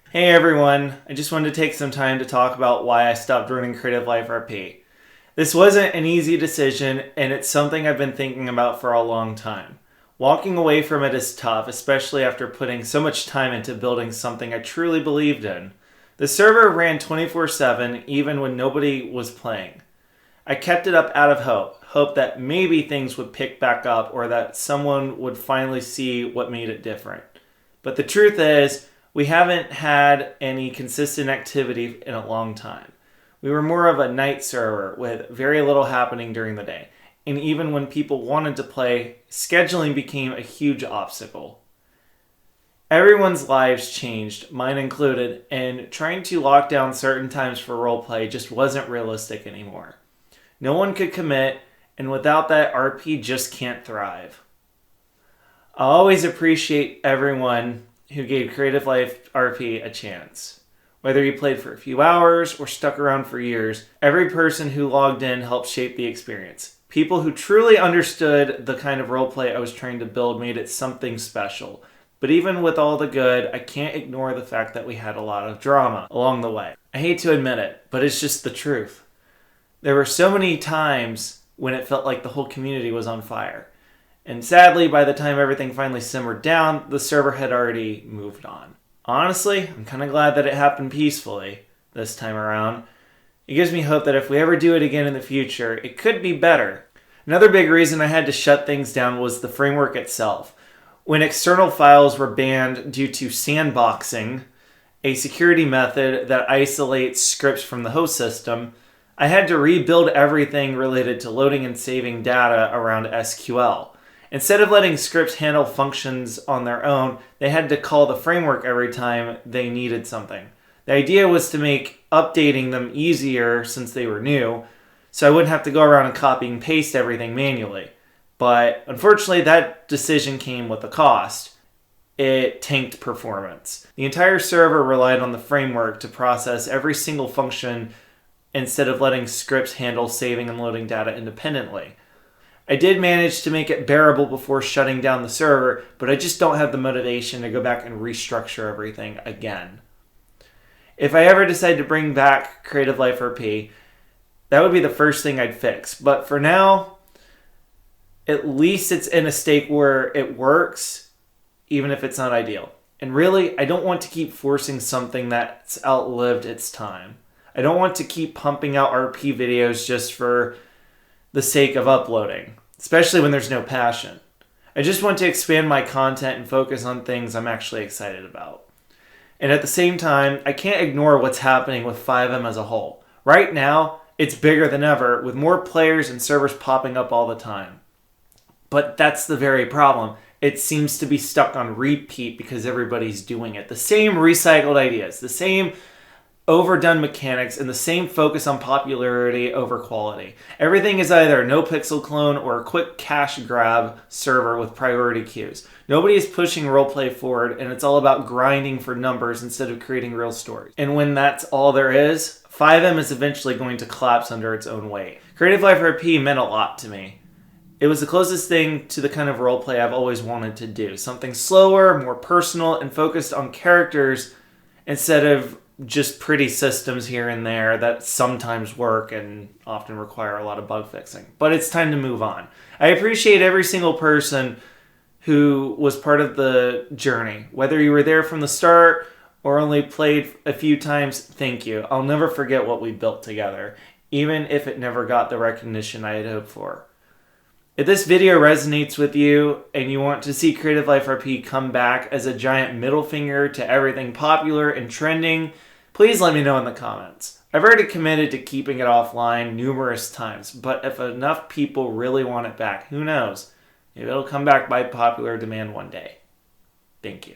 Hey everyone, I just wanted to take some time to talk about why I stopped running Creative Life RP. This wasn't an easy decision, and it's something I've been thinking about for a long time. Walking away from it is tough, especially after putting so much time into building something I truly believed in. The server ran 24/7 even when nobody was playing. I kept it up out of hope that maybe things would pick back up or that someone would finally see what made it different. But the truth is, we haven't had any consistent activity in a long time. We were more of a night server with very little happening during the day. And even when people wanted to play, scheduling became a huge obstacle. Everyone's lives changed, mine included, and trying to lock down certain times for roleplay just wasn't realistic anymore. No one could commit, and without that, RP just can't thrive. I always appreciate everyone who gave Creative Life RP a chance. Whether you played for a few hours or stuck around for years, every person who logged in helped shape the experience. People who truly understood the kind of roleplay I was trying to build made it something special. But even with all the good, I can't ignore the fact that we had a lot of drama along the way. I hate to admit it, but it's just the truth. There were so many times when it felt like the whole community was on fire. And sadly, by the time everything finally simmered down, the server had already moved on. Honestly, I'm kind of glad that it happened peacefully this time around. It gives me hope that if we ever do it again in the future, it could be better. Another big reason I had to shut things down was the framework itself. When external files were banned due to sandboxing, a security method that isolates scripts from the host system, I had to rebuild everything related to loading and saving data around SQL. Instead of letting scripts handle functions on their own, they had to call the framework every time they needed something. The idea was to make updating them easier since they were new, so I wouldn't have to go around and copy and paste everything manually. But unfortunately, that decision came with a cost. It tanked performance. The entire server relied on the framework to process every single function instead of letting scripts handle saving and loading data independently. I did manage to make it bearable before shutting down the server, but I just don't have the motivation to go back and restructure everything again. If I ever decide to bring back Creative Life RP, that would be the first thing I'd fix. But for now, at least it's in a state where it works, even if it's not ideal. And really, I don't want to keep forcing something that's outlived its time. I don't want to keep pumping out RP videos just for the sake of uploading, especially when there's no passion. I just want to expand my content and focus on things I'm actually excited about. And at the same time, I can't ignore what's happening with FiveM as a whole. Right now, it's bigger than ever, with more players and servers popping up all the time. But that's the very problem. It seems to be stuck on repeat because everybody's doing it. The same recycled ideas, the same overdone mechanics, and the same focus on popularity over quality. Everything is either a no pixel clone or a quick cash grab server with priority queues. Nobody is pushing roleplay forward, and it's all about grinding for numbers instead of creating real stories. And when that's all there is, FiveM is eventually going to collapse under its own weight. Creative Life RP meant a lot to me. It was the closest thing to the kind of roleplay I've always wanted to do. Something slower, more personal, and focused on characters instead of just pretty systems here and there that sometimes work and often require a lot of bug fixing. But it's time to move on. I appreciate every single person who was part of the journey. Whether you were there from the start or only played a few times, thank you. I'll never forget what we built together, even if it never got the recognition I had hoped for. If this video resonates with you and you want to see Creative Life RP come back as a giant middle finger to everything popular and trending, please let me know in the comments. I've already committed to keeping it offline numerous times, but if enough people really want it back, who knows? Maybe it'll come back by popular demand one day. Thank you.